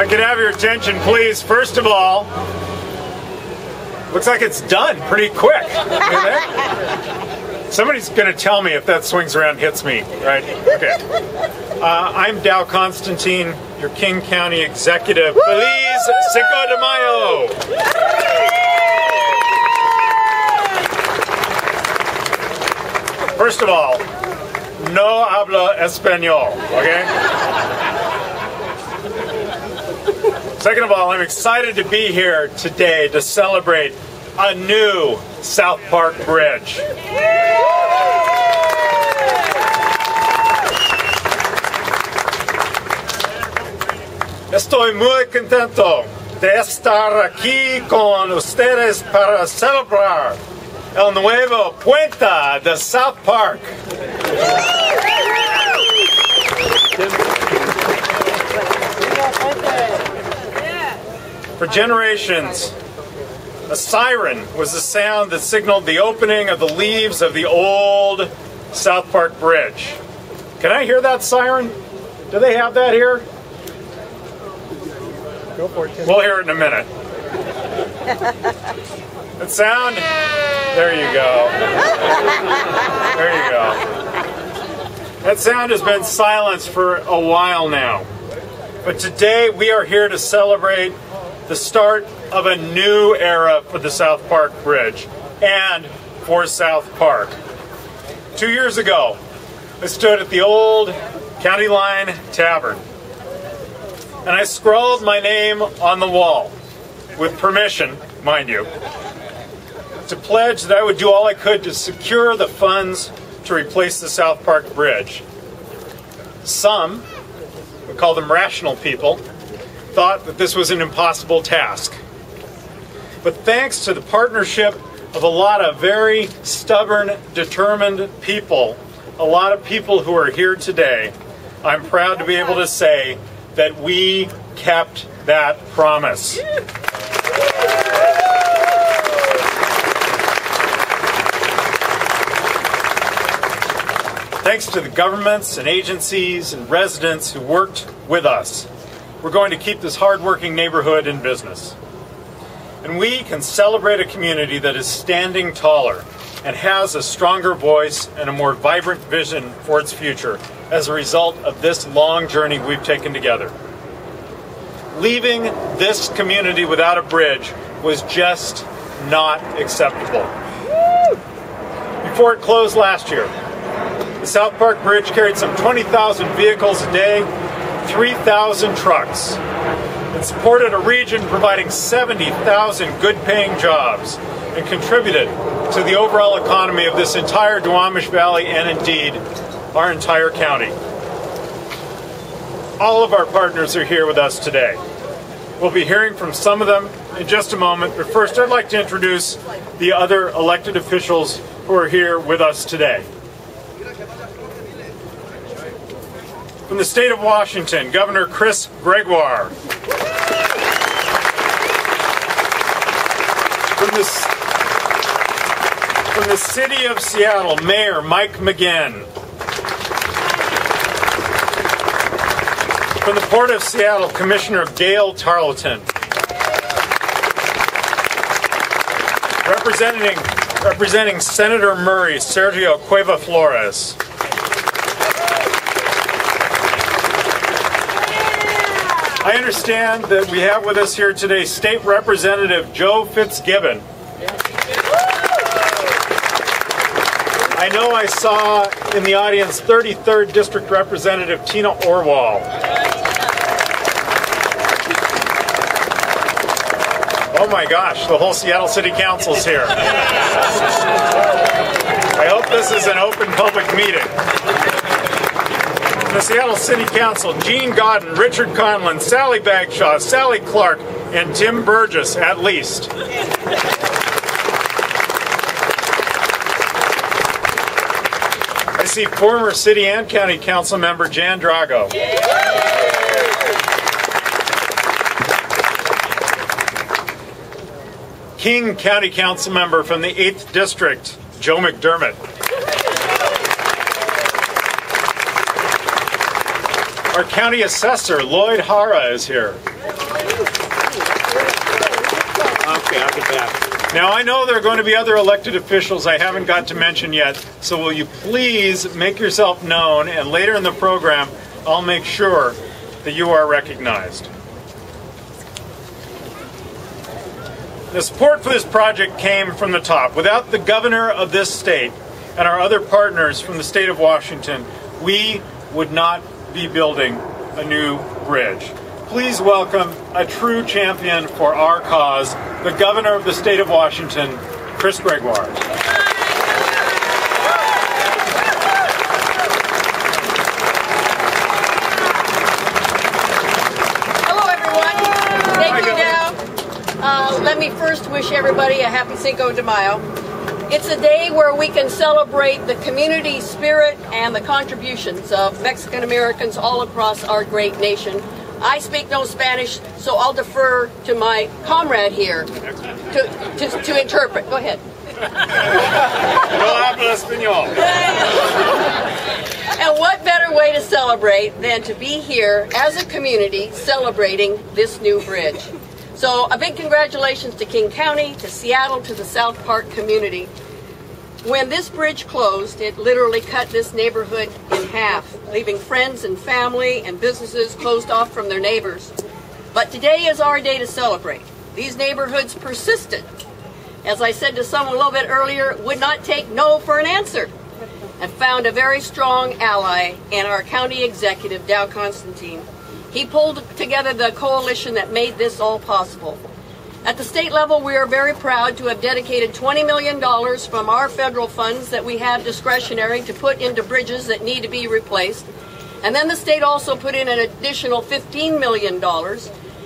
I could have your attention, please. First of all, looks like it's done pretty quick. Somebody's going to tell me if that swings around and hits me, right? Okay. I'm Constantine, your King County Executive. Feliz Cinco de Mayo! First of all, no habla español, okay? Second of all, I'm excited to be here today to celebrate a new South Park Bridge. Estoy muy contento de estar aquí con ustedes para celebrar el nuevo puente de South Park. For generations, a siren was the sound that signaled the opening of the leaves of the old South Park Bridge. Can I hear that siren? Do they have that here? Go for it, Tim. We'll hear it in a minute. That sound? There you go. There you go. That sound has been silenced for a while now. But today we are here to celebrate the start of a new era for the South Park Bridge and for South Park. 2 years ago, I stood at the old County Line Tavern and I scrawled my name on the wall, with permission, mind you, to pledge that I would do all I could to secure the funds to replace the South Park Bridge. Some, we call them rational people, thought that this was an impossible task. But thanks to the partnership of a lot of very stubborn, determined people, a lot of people who are here today, I'm proud to be able to say that we kept that promise. Thanks to the governments and agencies and residents who worked with us, we're going to keep this hardworking neighborhood in business. And we can celebrate a community that is standing taller and has a stronger voice and a more vibrant vision for its future as a result of this long journey we've taken together. Leaving this community without a bridge was just not acceptable. Before it closed last year, the South Park Bridge carried some 20,000 vehicles a day, 3,000 trucks. It supported a region providing 70,000 good-paying jobs and contributed to the overall economy of this entire Duwamish Valley and indeed our entire county. All of our partners are here with us today. We'll be hearing from some of them in just a moment, but first I'd like to introduce the other elected officials who are here with us today. From the state of Washington, Governor Chris Gregoire. From the city of Seattle, Mayor Mike McGinn. From the Port of Seattle, Commissioner Dale Tarleton. Representing Senator Murray, Sergio Cueva Flores. I understand that we have with us here today State Representative Joe Fitzgibbon. I know I saw in the audience 33rd District Representative Tina Orwell. Oh my gosh, the whole Seattle City Council's here. I hope this is an open public meeting. The Seattle City Council, Gene Godden, Richard Conlon, Sally Bagshaw, Sally Clark, and Tim Burgess, at least. I see former City and County Council member Jan Drago. King County Council member from the 8th District, Joe McDermott. Our County Assessor, Lloyd Hara, is here. Okay, I'll get back. Now, I know there are going to be other elected officials I haven't got to mention yet, so will you please make yourself known, and later in the program, I'll make sure that you are recognized. The support for this project came from the top. Without the governor of this state and our other partners from the state of Washington, we would not be building a new bridge. Please welcome a true champion for our cause, the governor of the state of Washington, Chris Gregoire. Let me first wish everybody a happy Cinco de Mayo. It's a day where we can celebrate the community spirit and the contributions of Mexican Americans all across our great nation. I speak no Spanish, so I'll defer to my comrade here to interpret. Go ahead. No hablo español. And what better way to celebrate than to be here as a community celebrating this new bridge? So a big congratulations to King County, to Seattle, to the South Park community. When this bridge closed, it literally cut this neighborhood in half, leaving friends and family and businesses closed off from their neighbors. But today is our day to celebrate. These neighborhoods persisted. As I said to someone a little bit earlier, would not take no for an answer, and found a very strong ally in our county executive, Dow Constantine. He pulled together the coalition that made this all possible. At the state level, we are very proud to have dedicated $20 million from our federal funds that we have discretionary to put into bridges that need to be replaced. And then the state also put in an additional $15 million.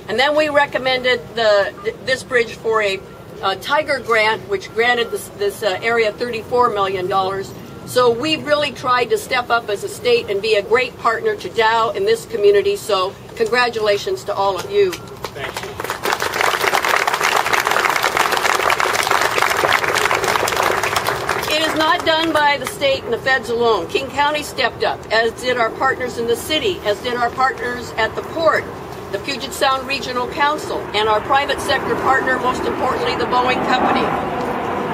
And then we recommended this bridge for a Tiger grant, which granted this area $34 million. So we've really tried to step up as a state and be a great partner to Dow in this community. So congratulations to all of you. Thank you. It is not done by the state and the feds alone. King County stepped up, as did our partners in the city, as did our partners at the port, the Puget Sound Regional Council, and our private sector partner, most importantly, the Boeing Company.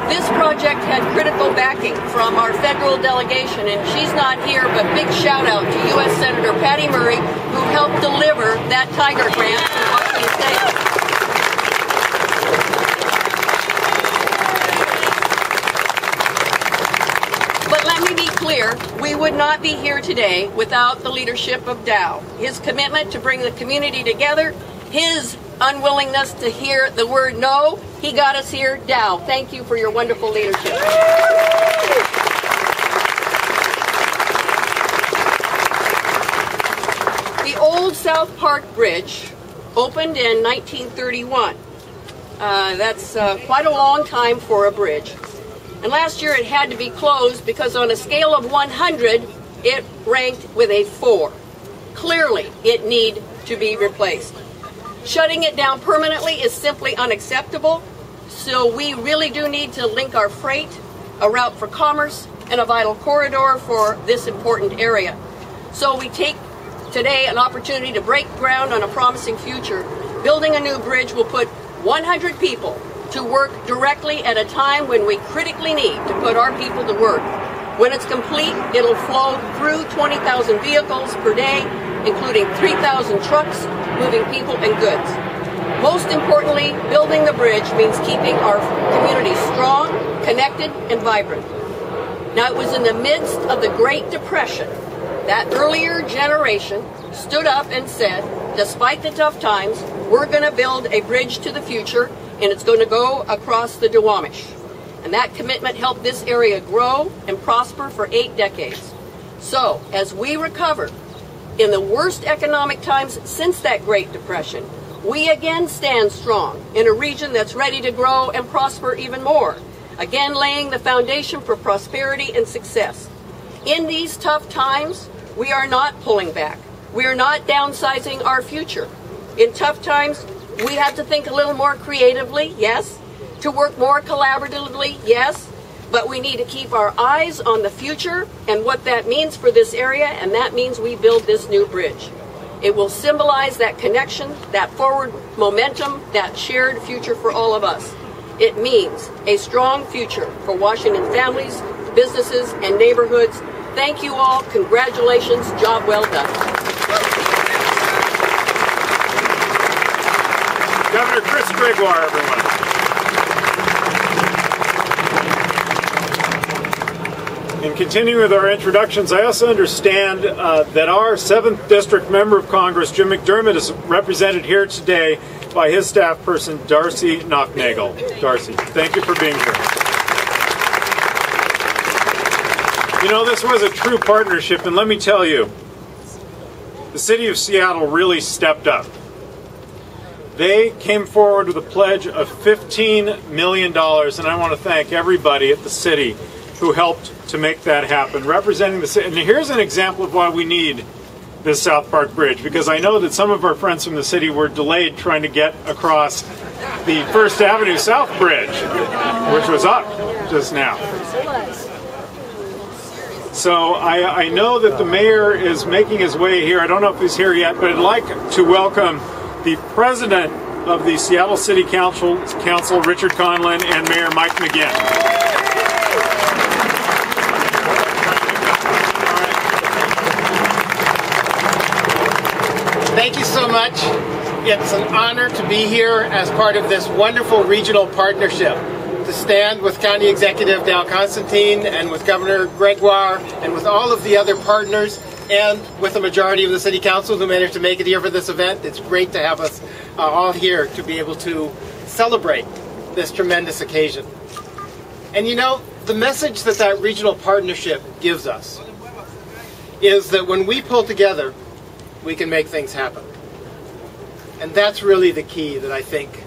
This project had critical backing from our federal delegation, and she's not here, but big shout out to U.S. Senator Patty Murray, who helped deliver that Tiger grant to Washington State. But let me be clear, we would not be here today without the leadership of Dow. His commitment to bring the community together, his unwillingness to hear the word no, he got us here. Dow, thank you for your wonderful leadership. The old South Park Bridge opened in 1931. That's quite a long time for a bridge. And last year it had to be closed because on a scale of 100, it ranked with a 4. Clearly, it needed to be replaced. Shutting it down permanently is simply unacceptable, so we really do need to link our freight, a route for commerce, and a vital corridor for this important area. So we take today an opportunity to break ground on a promising future. Building a new bridge will put 100 people to work directly at a time when we critically need to put our people to work. When it's complete, it'll flow through 20,000 vehicles per day, including 3,000 trucks moving people and goods. Most importantly, building the bridge means keeping our community strong, connected, and vibrant. Now, it was in the midst of the Great Depression that earlier generation stood up and said, despite the tough times, we're going to build a bridge to the future, and it's going to go across the Duwamish. And that commitment helped this area grow and prosper for 8 decades. So, as we recover in the worst economic times since that Great Depression, we again stand strong in a region that's ready to grow and prosper even more, again laying the foundation for prosperity and success. In these tough times, we are not pulling back. We are not downsizing our future. In tough times, we have to think a little more creatively, yes, to work more collaboratively, yes, but we need to keep our eyes on the future and what that means for this area, and that means we build this new bridge. It will symbolize that connection, that forward momentum, that shared future for all of us. It means a strong future for Washington families, businesses, and neighborhoods. Thank you all. Congratulations. Job well done. Governor Chris Gregoire, everyone. In continuing with our introductions, I also understand that our 7th District Member of Congress, Jim McDermott, is represented here today by his staff person, Darcy Knocknagel. Darcy, thank you for being here. You know, this was a true partnership, and let me tell you, the City of Seattle really stepped up. They came forward with a pledge of $15 million, and I want to thank everybody at the city who helped to make that happen, representing the city. And here's an example of why we need this South Park Bridge, because I know that some of our friends from the city were delayed trying to get across the First Avenue South Bridge, which was up just now. So I know that the mayor is making his way here. I don't know if he's here yet, but I'd like to welcome the president of the Seattle City Council, Richard Conlin, and Mayor Mike McGinn. Thank you so much. It's an honor to be here as part of this wonderful regional partnership, to stand with County Executive Dale Constantine and with Governor Gregoire and with all of the other partners and with the majority of the City Council who managed to make it here for this event. It's great to have us all here to be able to celebrate this tremendous occasion. And you know, the message that that regional partnership gives us is that when we pull together, we can make things happen. And that's really the key that I think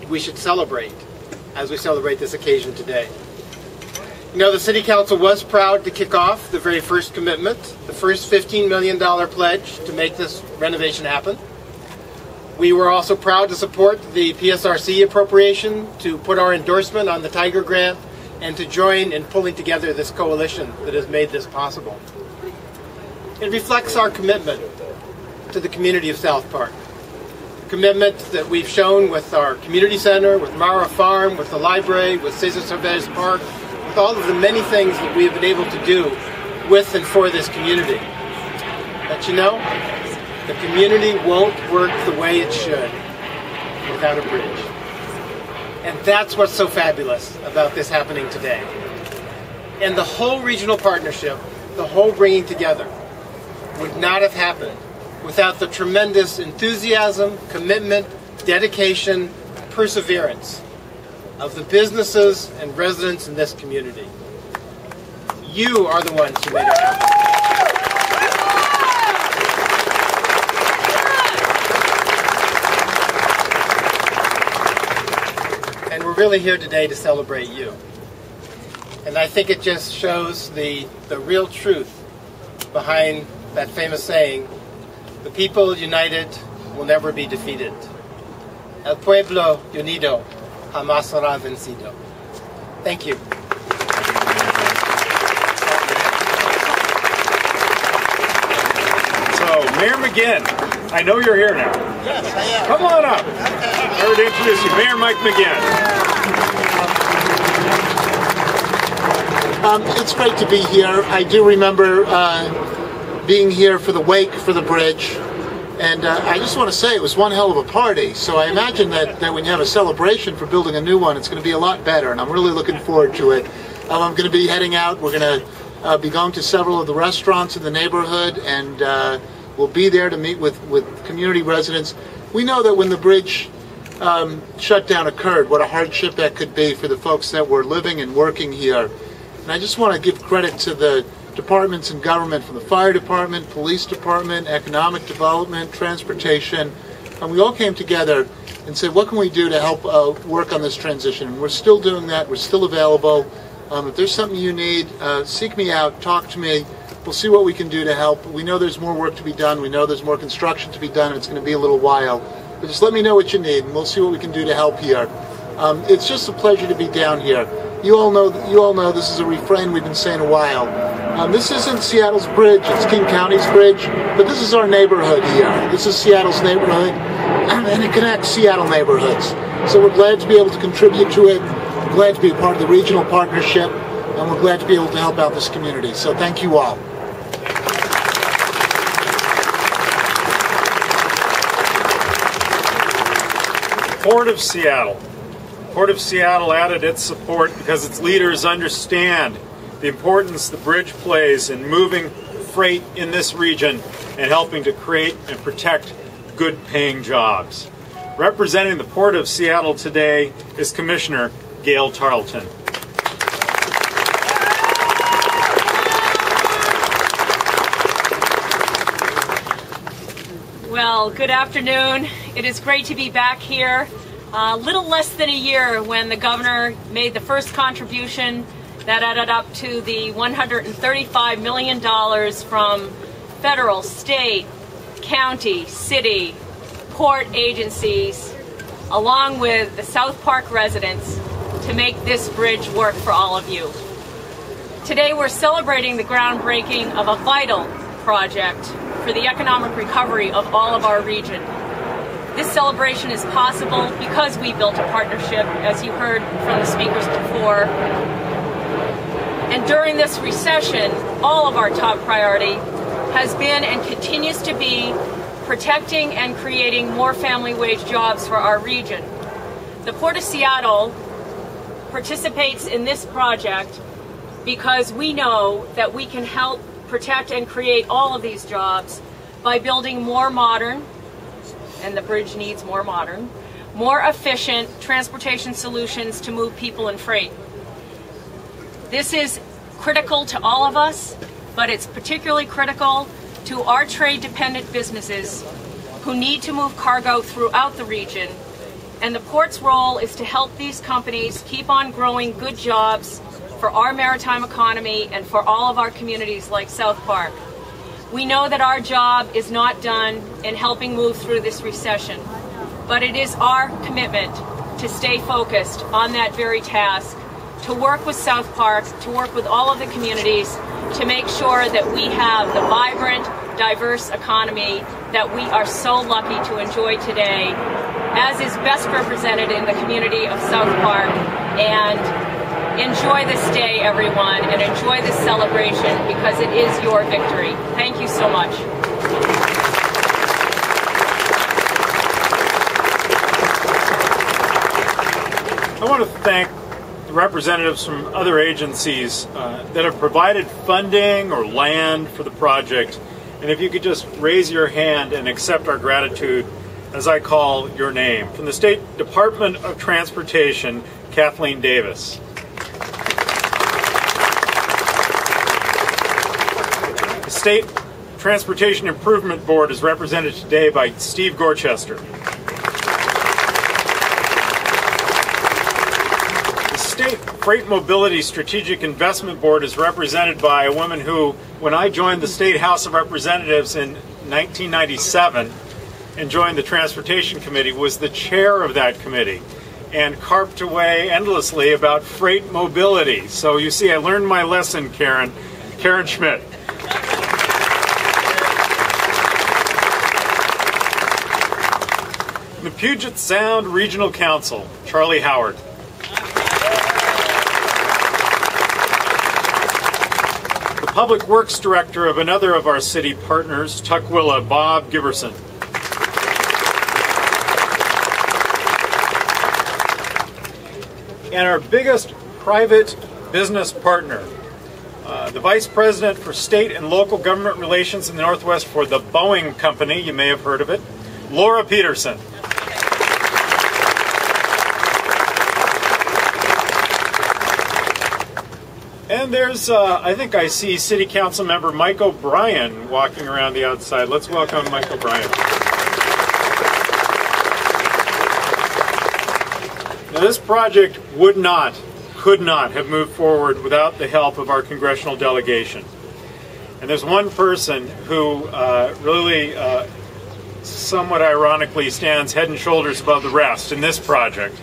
we should celebrate as we celebrate this occasion today. You know, the City Council was proud to kick off the very first commitment, the first $15 million pledge to make this renovation happen. We were also proud to support the PSRC appropriation, to put our endorsement on the Tiger Grant, and to join in pulling together this coalition that has made this possible. It reflects our commitment to the community of South Park. Commitment that we've shown with our community center, with Mara Farm, with the library, with Cesar Chavez Park, with all of the many things that we have been able to do with and for this community. But you know, the community won't work the way it should without a bridge. And that's what's so fabulous about this happening today. And the whole regional partnership, the whole bringing together, would not have happened without the tremendous enthusiasm, commitment, dedication, perseverance of the businesses and residents in this community. You are the ones who made it happen. And we're really here today to celebrate you. And I think it just shows the real truth behind that famous saying, the people united will never be defeated. El pueblo unido jamás será vencido. Thank you. So, Mayor McGinn, I know you're here now. Yes, I am. Come on up. I would introduce you, Mayor Mike McGinn. It's great to be here. I do remember being here for the wake for the bridge, and I just want to say it was one hell of a party. So I imagine that when you have a celebration for building a new one, it's going to be a lot better, and I'm really looking forward to it. I'm going to be heading out. We're going to be going to several of the restaurants in the neighborhood, and we'll be there to meet with community residents. We know that when the bridge shutdown occurred, what a hardship that could be for the folks that were living and working here. And I just want to give credit to the departments in government, from the fire department, police department, economic development, transportation, and we all came together and said, what can we do to help work on this transition? And we're still doing that. We're still available. If there's something you need, seek me out, talk to me. We'll see what we can do to help. We know there's more work to be done. We know there's more construction to be done, and it's going to be a little while. But just let me know what you need, and we'll see what we can do to help here. It's just a pleasure to be down here. You all know this is a refrain we've been saying a while. This isn't Seattle's bridge, it's King County's bridge, but this is our neighborhood here. This is Seattle's neighborhood. and it connects Seattle neighborhoods. So we're glad to be able to contribute to it, we're glad to be a part of the regional partnership, and we're glad to be able to help out this community. So thank you all. Port of Seattle. Port of Seattle added its support because its leaders understand the importance the bridge plays in moving freight in this region and helping to create and protect good-paying jobs. Representing the Port of Seattle today is Commissioner Gail Tarleton. Well, good afternoon. It is great to be back here. A little less than a year when the governor made the first contribution that added up to the $135 million from federal, state, county, city, port agencies, along with the South Park residents, to make this bridge work for all of you. Today we're celebrating the groundbreaking of a vital project for the economic recovery of all of our region. This celebration is possible because we built a partnership, as you heard from the speakers before. And during this recession, all of our top priority has been and continues to be protecting and creating more family wage jobs for our region. The Port of Seattle participates in this project because we know that we can help protect and create all of these jobs by building more modern, and the bridge needs more modern, more efficient transportation solutions to move people and freight. This is critical to all of us, but it's particularly critical to our trade-dependent businesses who need to move cargo throughout the region. And the port's role is to help these companies keep on growing good jobs for our maritime economy and for all of our communities like South Park. We know that our job is not done in helping move through this recession, but it is our commitment to stay focused on that very task, to work with South Park, to work with all of the communities, to make sure that we have the vibrant, diverse economy that we are so lucky to enjoy today, as is best represented in the community of South Park. And enjoy this day, everyone, and enjoy this celebration because it is your victory. Thank you so much. I want to thank the representatives from other agencies that have provided funding or land for the project. And if you could just raise your hand and accept our gratitude as I call your name. From the State Department of Transportation, Kathleen Davis. The State Transportation Improvement Board is represented today by Steve Gorchester. The State Freight Mobility Strategic Investment Board is represented by a woman who, when I joined the State House of Representatives in 1997 and joined the Transportation Committee, was the chair of that committee and carped away endlessly about freight mobility. So you see, I learned my lesson, Karen Schmidt. The Puget Sound Regional Council, Charlie Howard. The Public Works Director of another of our city partners, Tukwila, Bob Giberson. And our biggest private business partner, the Vice President for State and Local Government Relations in the Northwest for the Boeing Company, you may have heard of it, Laura Peterson. And there's, I think I see City Council member Mike O'Brien walking around the outside. Let's welcome Mike O'Brien. Now, this project could not have moved forward without the help of our congressional delegation. And there's one person who really, somewhat ironically, stands head and shoulders above the rest in this project.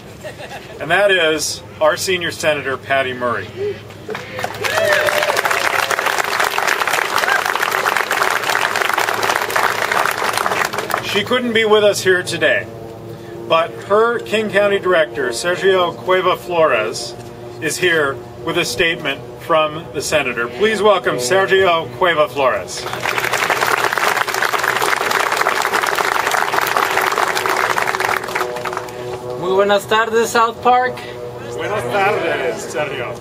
And that is our senior senator, Patty Murray. She couldn't be with us here today, but her King County Director, Sergio Cueva Flores, is here with a statement from the Senator. Please welcome Sergio Cueva Flores. Muy buenas tardes, South Park. Buenas tardes, Sergio.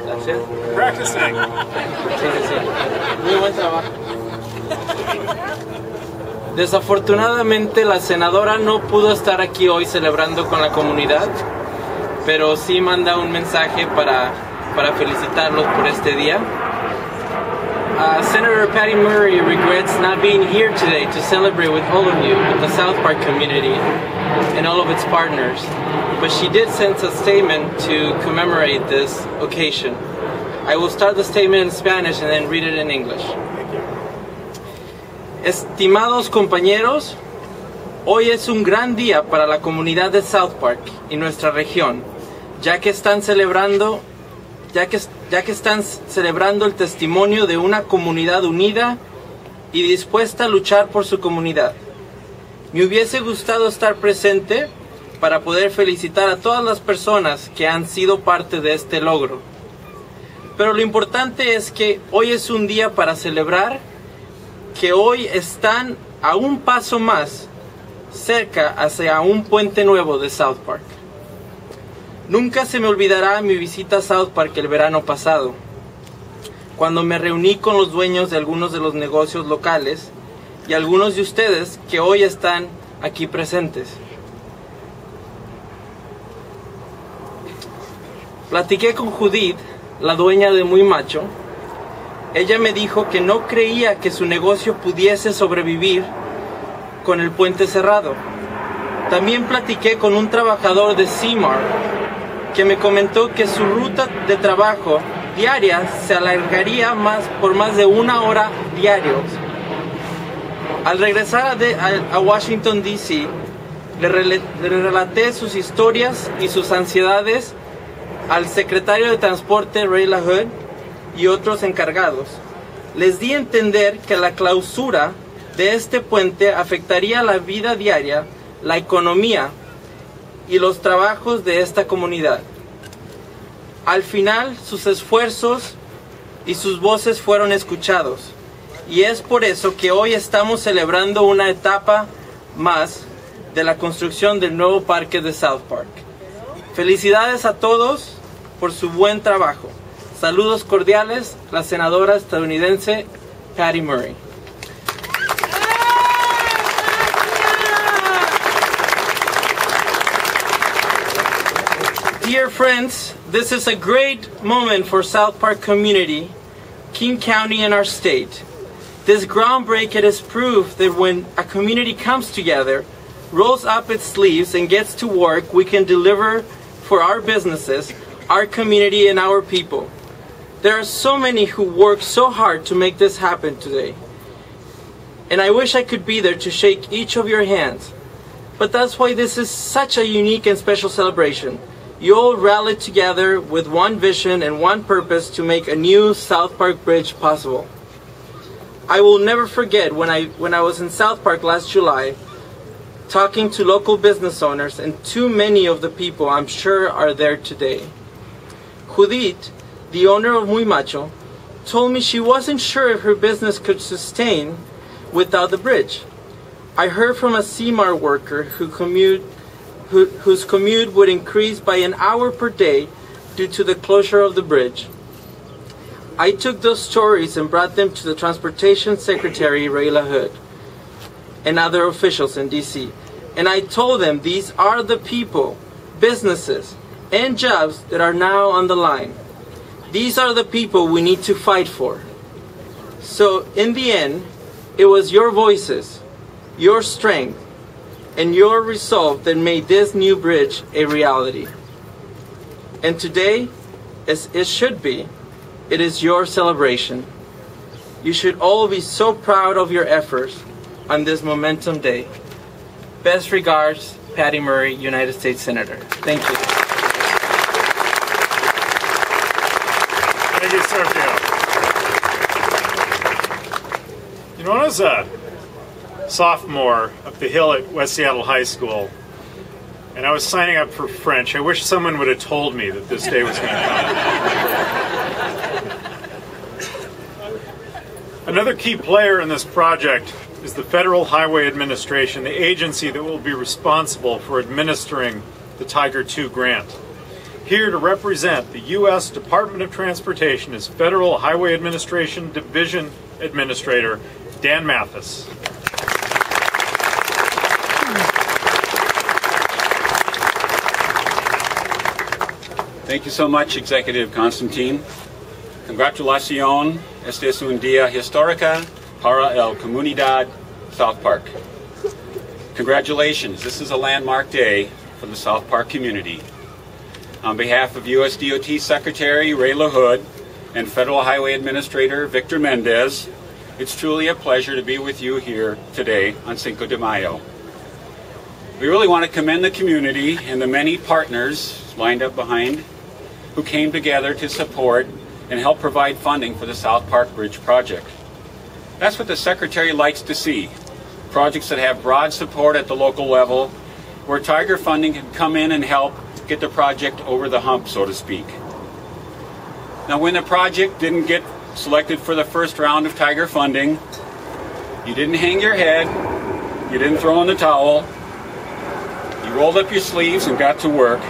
Gracias. Practicing. Muy buen trabajo. Desafortunadamente, la senadora no pudo estar aquí hoy celebrando con la comunidad, pero sí manda un mensaje para felicitarlos por este día. Senator Patty Murray regrets not being here today to celebrate with all of you, with the South Park community and all of its partners, but she did send a statement to commemorate this occasion. I will start the statement in Spanish and then read it in English. Estimados compañeros, hoy es un gran día para la comunidad de South Park y nuestra región, ya que están celebrando el testimonio de una comunidad unida y dispuesta a luchar por su comunidad. Me hubiese gustado estar presente para poder felicitar a todas las personas que han sido parte de este logro. Pero lo importante es que hoy es un día para celebrar que hoy están a un paso más cerca hacia un puente nuevo de South Park. Nunca se me olvidará mi visita a South Park el verano pasado, cuando me reuní con los dueños de algunos de los negocios locales y algunos de ustedes que hoy están aquí presentes. Platiqué con Judith, la dueña de Muy Macho. Ella me dijo que no creía que su negocio pudiese sobrevivir con el puente cerrado. También platiqué con un trabajador de CMAR que me comentó que su ruta de trabajo diaria se alargaría por más de 1 hora diario. Al regresar a Washington, D.C., le relaté sus historias y sus ansiedades al secretario de Transporte, Ray LaHood, y otros encargados. Les di a entender que la clausura de este puente afectaría la vida diaria, la economía y los trabajos de esta comunidad. Al final, sus esfuerzos y sus voces fueron escuchados, y es por eso que hoy estamos celebrando una etapa más de la construcción del nuevo parque de South Park. Felicidades a todos por su buen trabajo. Saludos cordiales, la senadora estadounidense Patty Murray. Dear friends, this is a great moment for South Park community, King County, and our state. This groundbreaking is proof that when a community comes together, rolls up its sleeves and gets to work, we can deliver for our businesses, our community, and our people. There are so many who work so hard to make this happen today. And I wish I could be there to shake each of your hands. But that's why this is such a unique and special celebration. You all rallied together with one vision and one purpose to make a new South Park Bridge possible. I will never forget when I was in South Park last July, talking to local business owners, and too many of the people I'm sure are there today. Judith, the owner of Muy Macho, told me she wasn't sure if her business could sustain without the bridge. I heard from a CMAR worker whose commute would increase by an hour per day due to the closure of the bridge. I took those stories and brought them to the Transportation Secretary, Ray LaHood, and other officials in D.C. And I told them these are the people, businesses, and jobs that are now on the line. These are the people we need to fight for. So in the end, it was your voices, your strength, and your resolve that made this new bridge a reality. And today, as it should be, it is your celebration. You should all be so proud of your efforts on this momentum day. Best regards, Patty Murray, United States Senator. Thank you. Thank you, Sergio. You know, sophomore up the hill at West Seattle High School, and I was signing up for French. I wish someone would have told me that this day was going to come. Another key player in this project is the Federal Highway Administration, the agency that will be responsible for administering the Tiger II grant. Here to represent the U.S. Department of Transportation is Federal Highway Administration Division Administrator Dan Mathis. Thank you so much, Executive Constantine. Congratulación, este es un día histórico para el comunidad South Park. Congratulations, this is a landmark day for the South Park community. On behalf of U.S. DOT Secretary Ray LaHood and Federal Highway Administrator Victor Mendez, it's truly a pleasure to be with you here today on Cinco de Mayo. We really want to commend the community and the many partners lined up behind who came together to support and help provide funding for the South Park Bridge project. That's what the Secretary likes to see, projects that have broad support at the local level, where Tiger funding can come in and help get the project over the hump, so to speak. Now, when the project didn't get selected for the first round of Tiger funding, you didn't hang your head, you didn't throw in the towel, you rolled up your sleeves and got to work,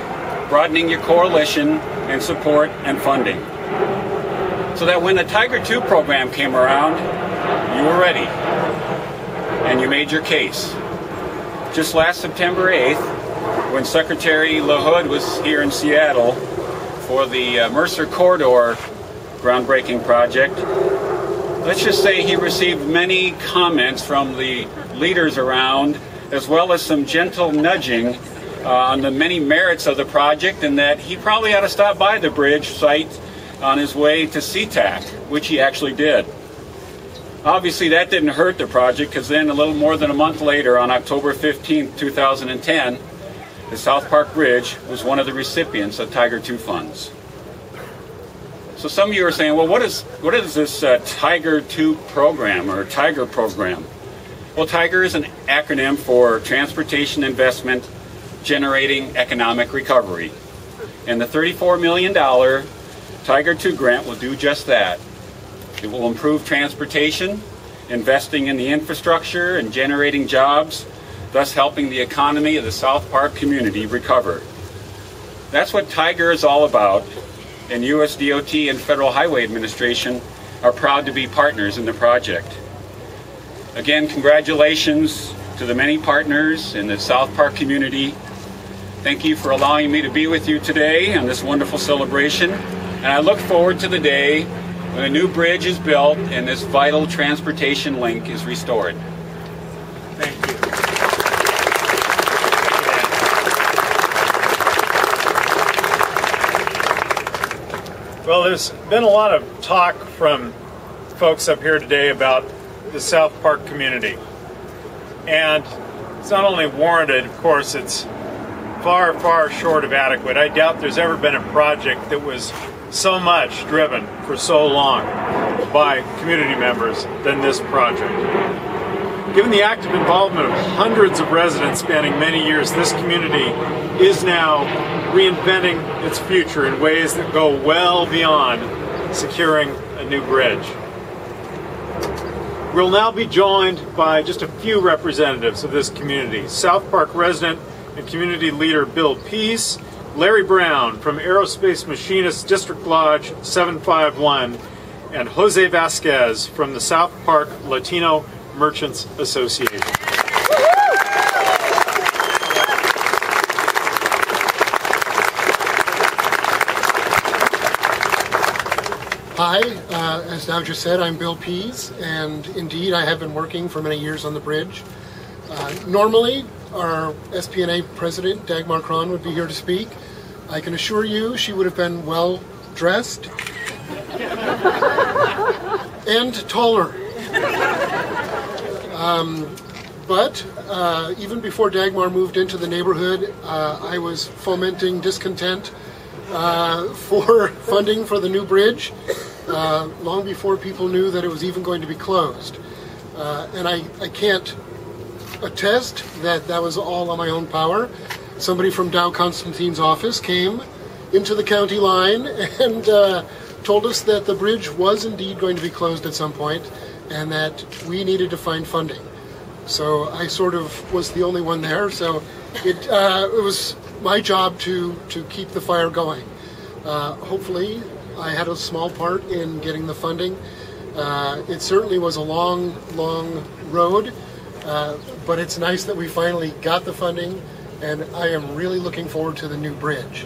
broadening your coalition and support and funding. So that when the Tiger II program came around, you were ready and you made your case. Just last September 8th, when Secretary LaHood was here in Seattle for the Mercer Corridor groundbreaking project, let's just say he received many comments from the leaders around, as well as some gentle nudging on the many merits of the project, and that he probably ought to stop by the bridge site on his way to SeaTac, which he actually did. Obviously that didn't hurt the project, because then a little more than a month later, on October 15, 2010, the South Park Bridge was one of the recipients of Tiger II funds. So some of you are saying, well, what is this Tiger II program, or Tiger program? Well, Tiger is an acronym for Transportation Investment Generating Economic Recovery. And the $34 million Tiger II grant will do just that. It will improve transportation, investing in the infrastructure and generating jobs, thus helping the economy of the South Park community recover. That's what Tiger is all about, and U.S. DOT and Federal Highway Administration are proud to be partners in the project. Again, congratulations to the many partners in the South Park community. Thank you for allowing me to be with you today on this wonderful celebration, and I look forward to the day when a new bridge is built and this vital transportation link is restored. Thank you. Well, there's been a lot of talk from folks up here today about the South Park community. And it's not only warranted, of course, it's far, far short of adequate. I doubt there's ever been a project that was so much driven for so long by community members than this project. Given the active involvement of hundreds of residents spanning many years, this community is now reinventing its future in ways that go well beyond securing a new bridge. We'll now be joined by just a few representatives of this community. South Park resident and community leader Bill Pease, Larry Brown from Aerospace Machinists District Lodge 751, and Jose Vasquez from the South Park Latino Merchants Association. Hi, as Dow just said, I'm Bill Pease, and indeed I have been working for many years on the bridge. Normally, our SPNA president, Dagmar Cron, would be here to speak. I can assure you she would have been well dressed and taller. But even before Dagmar moved into the neighborhood, I was fomenting discontent for funding for the new bridge long before people knew that it was even going to be closed. And I can't attest that that was all on my own power. Somebody from Dow Constantine's office came into the county line and told us that the bridge was indeed going to be closed at some point and that we needed to find funding. So I sort of was the only one there, so it was my job to keep the fire going. Hopefully I had a small part in getting the funding. It certainly was a long, long road, but it's nice that we finally got the funding, and I am really looking forward to the new bridge.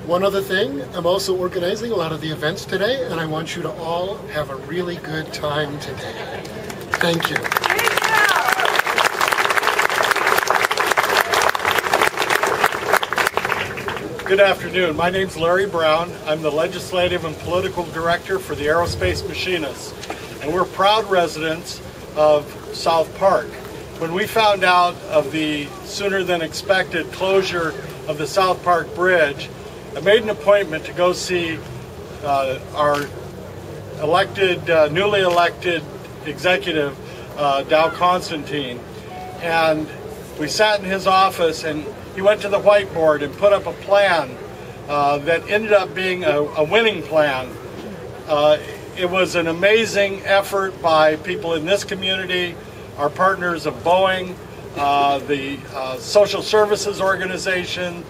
One other thing, I'm also organizing a lot of the events today, and I want you to all have a really good time today. Thank you. Good afternoon. My name's Larry Brown. I'm the Legislative and Political Director for the Aerospace Machinists, and we're proud residents of South Park. When we found out of the sooner than expected closure of the South Park Bridge, I made an appointment to go see our newly elected executive, Dow Constantine, and we sat in his office and he went to the whiteboard and put up a plan that ended up being a winning plan. It was an amazing effort by people in this community, our partners of Boeing, the social services organization,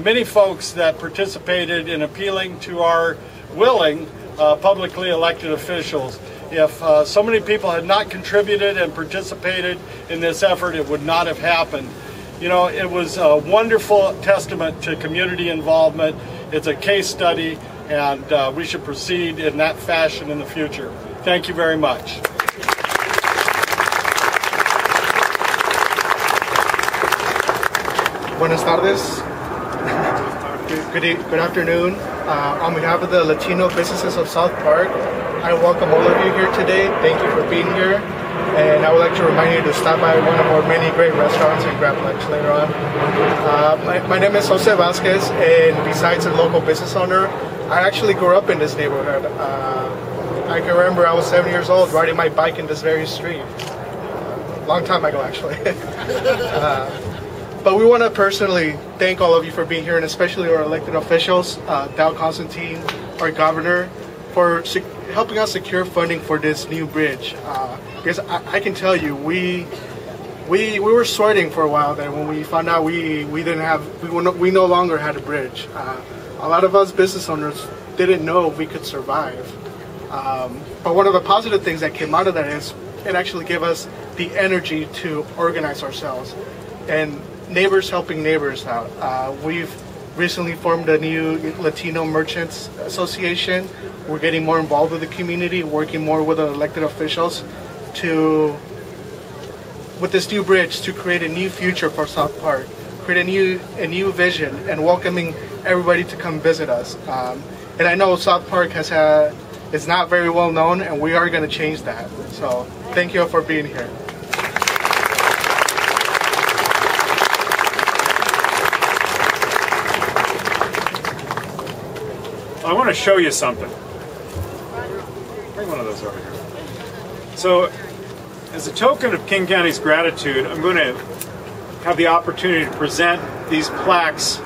many folks that participated in appealing to our willing publicly elected officials. If so many people had not contributed and participated in this effort, it would not have happened. You know, it was a wonderful testament to community involvement. It's a case study, and we should proceed in that fashion in the future. Thank you very much. Buenas tardes. Good afternoon. On behalf of the Latino businesses of South Park, I welcome all of you here today. Thank you for being here. And I would like to remind you to stop by one of our many great restaurants and grab lunch later on. My name is Jose Vasquez, and besides a local business owner, I actually grew up in this neighborhood. I can remember I was 7 years old riding my bike in this very street. Long time ago, actually. But we want to personally thank all of you for being here, and especially our elected officials, Dow Constantine, our governor, for helping us secure funding for this new bridge. Because I can tell you, we were sweating for a while there when we found out we no longer had a bridge. A lot of us business owners didn't know if we could survive. But one of the positive things that came out of that is it actually gave us the energy to organize ourselves, and neighbors helping neighbors out. We've recently formed a new Latino Merchants Association. We're getting more involved with the community, working more with the elected officials with this new bridge to create a new future for South Park, create a new vision, and welcoming everybody to come visit us. And I know South Park is not very well known, and we are going to change that. So thank you all for being here. I want to show you something. Bring one of those over here. So, as a token of King County's gratitude, I'm going to have the opportunity to present these plaques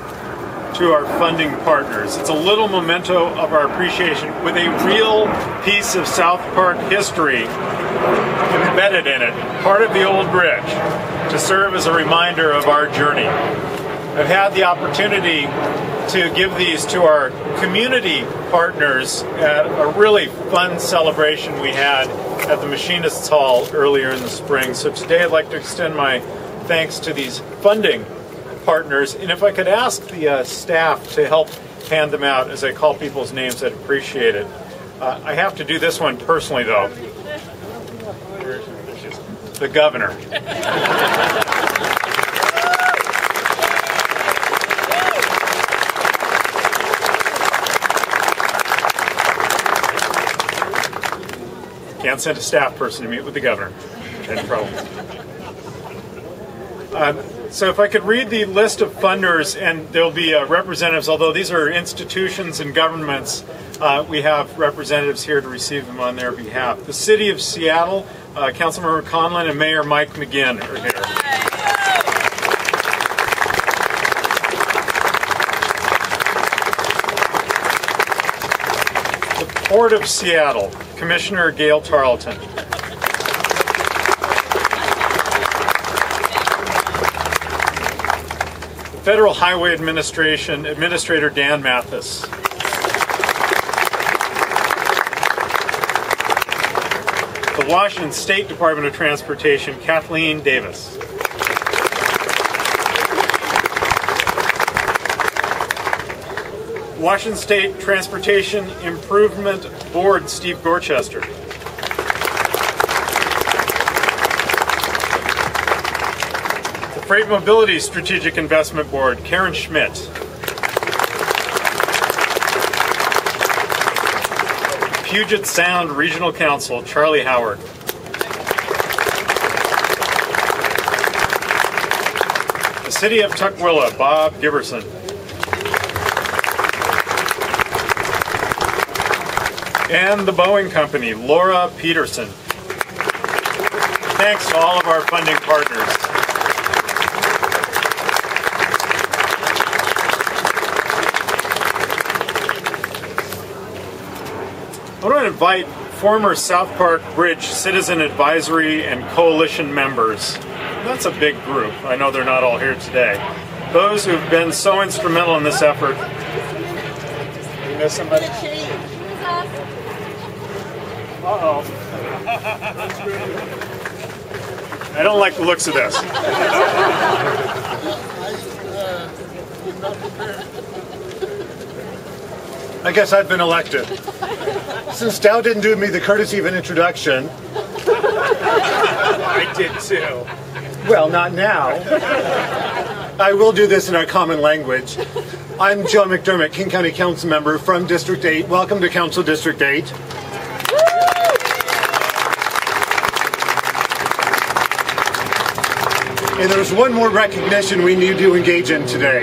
to our funding partners. It's a little memento of our appreciation with a real piece of South Park history embedded in it, part of the old bridge, to serve as a reminder of our journey. I've had the opportunity to give these to our community partners at a really fun celebration we had at the Machinists Hall earlier in the spring. So today I'd like to extend my thanks to these funding partners, and if I could ask the staff to help hand them out as I call people's names, I'd appreciate it. I have to do this one personally though. The governor. Can't send a staff person to meet with the governor. No problem. So if I could read the list of funders, and there'll be representatives, although these are institutions and governments, we have representatives here to receive them on their behalf. The City of Seattle, Councilmember Conlon and Mayor Mike McGinn are here. The Port of Seattle, Commissioner Gail Tarleton. Federal Highway Administration Administrator Dan Mathis. The Washington State Department of Transportation, Kathleen Davis. Washington State Transportation Improvement Board, Steve Gorchester. Freight Mobility Strategic Investment Board, Karen Schmidt. Puget Sound Regional Council, Charlie Howard. The City of Tukwila, Bob Giberson. And the Boeing Company, Laura Peterson. Thanks to all of our funding partners. I want to invite former South Park Bridge Citizen Advisory and Coalition members. That's a big group. I know they're not all here today. Those who've been so instrumental in this effort. Did we miss somebody? Uh-oh. I don't like the looks of this. I guess I've been elected. Since Dow didn't do me the courtesy of an introduction. I did too. Well, not now. I will do this in our common language. I'm Joe McDermott, King County Council member from District 8. Welcome to Council District 8. And there's one more recognition we need to engage in today.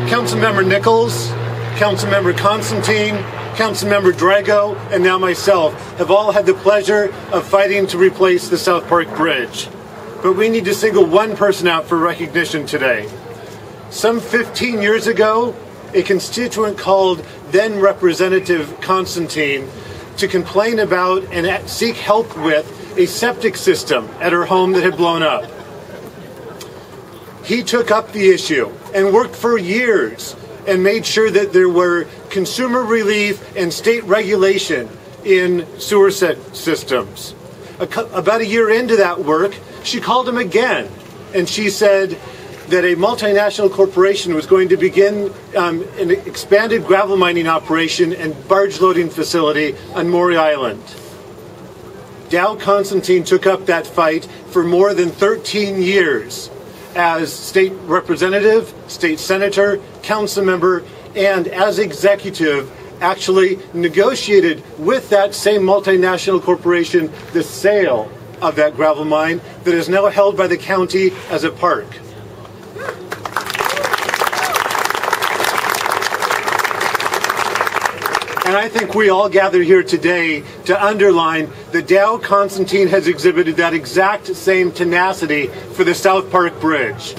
Councilmember Nichols, Councilmember Constantine, Councilmember Drago, and now myself have all had the pleasure of fighting to replace the South Park Bridge. But we need to single one person out for recognition today. Some 15 years ago, a constituent called then Representative Constantine to complain about and seek help with a septic system at her home that had blown up. He took up the issue and worked for years and made sure that there were consumer relief and state regulation in sewer systems. About a year into that work, she called him again, and she said that a multinational corporation was going to begin an expanded gravel mining operation and barge loading facility on Maury Island. Dow Constantine took up that fight for more than 13 years as state representative, state senator, council member, and as executive, actually negotiated with that same multinational corporation the sale of that gravel mine that is now held by the county as a park. And I think we all gather here today to underline that Dow Constantine has exhibited that exact same tenacity for the South Park Bridge.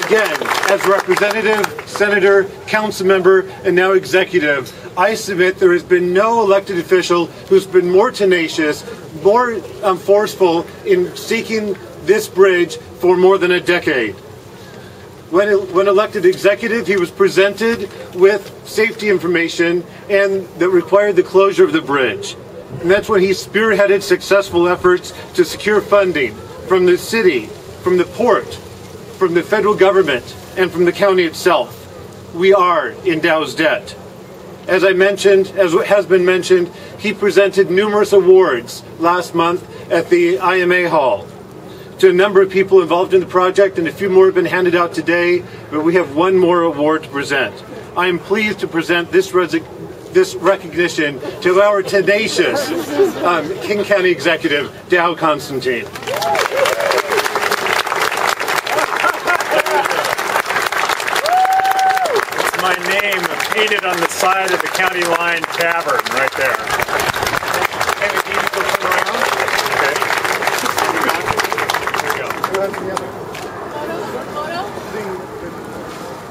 Again, as representative, senator, council member, and now executive, I submit there has been no elected official who's been more tenacious, more forceful in seeking this bridge for more than a decade. When elected executive, he was presented with safety information and that required the closure of the bridge. And that's when he spearheaded successful efforts to secure funding from the city, from the port, from the federal government, and from the county itself. We are in Dow's debt. As I mentioned, as has been mentioned, he presented numerous awards last month at the IMA Hall to a number of people involved in the project, and a few more have been handed out today, but we have one more award to present. I am pleased to present this this recognition to our tenacious King County Executive, Dow Constantine. It's my name painted on the side of the County Line Tavern right there.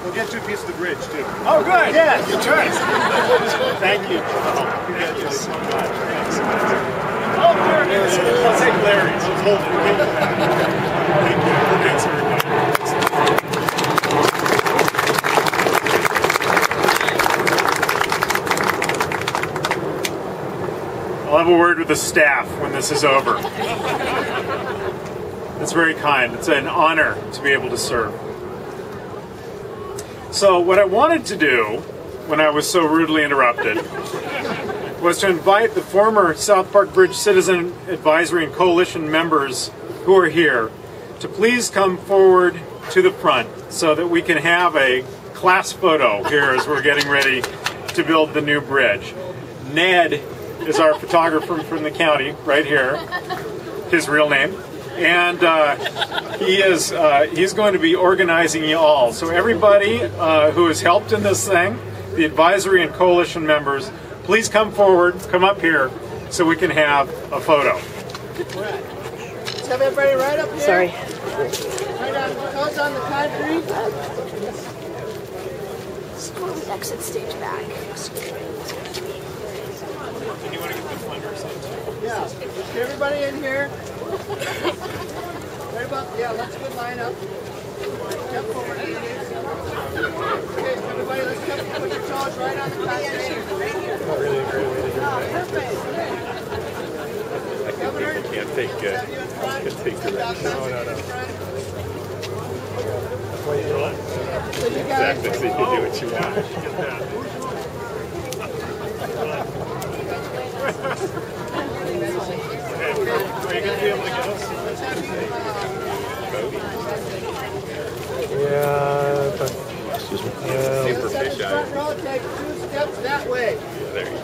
We'll get you a piece of the bridge, too. Oh, good. Yes. Good choice. Thank you. Thank you so much. Thanks. Oh, there it is. I'll take Larry's. Let's hold it. Thank you. Thanks, everybody. I'll have a word with the staff when this is over. It's very kind. It's an honor to be able to serve. So what I wanted to do, when I was so rudely interrupted, was to invite the former South Park Bridge Citizen Advisory and Coalition members who are here to please come forward to the front so that we can have a class photo here as we're getting ready to build the new bridge. Ned is our photographer from the county, right here, his real name. And he's going to be organizing you all. So everybody who has helped in this thing, the advisory and coalition members, please come forward, come up here, so we can have a photo. Let's have everybody right up here. Sorry. Right on, toes on the concrete. Exit stage back. And you want to get the funders in? Yeah. Get everybody in here. Right about, yeah, let's good line up. Step forward. Okay, everybody, let's put your toes right on the concrete. Right here. Perfect. Governor, can't take direction. No. So you guys, Exactly, so you can do what you want. Are you going to be able to get us? Yeah. Excuse me. Super fish eye. Take 2 steps that way. There you go.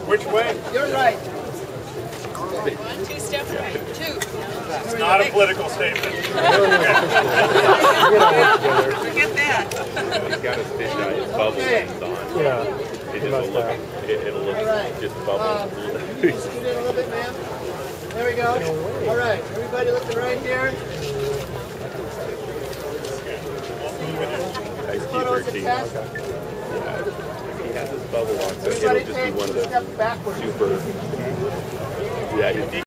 Which way? You're right. 2 steps right. 2. It's not a political statement. Forget that. He's got his fish eye. His bubbles Okay. is on. Yeah. It just will look. It'll look just bubbles. Scoot in a little bit, ma'am. There we go. All right. Everybody looking right here. Ice cube Photos routine. attached. Yeah. He has his bubble on, so it'll Everybody just be take one of 2 steps the backwards. super. Yeah.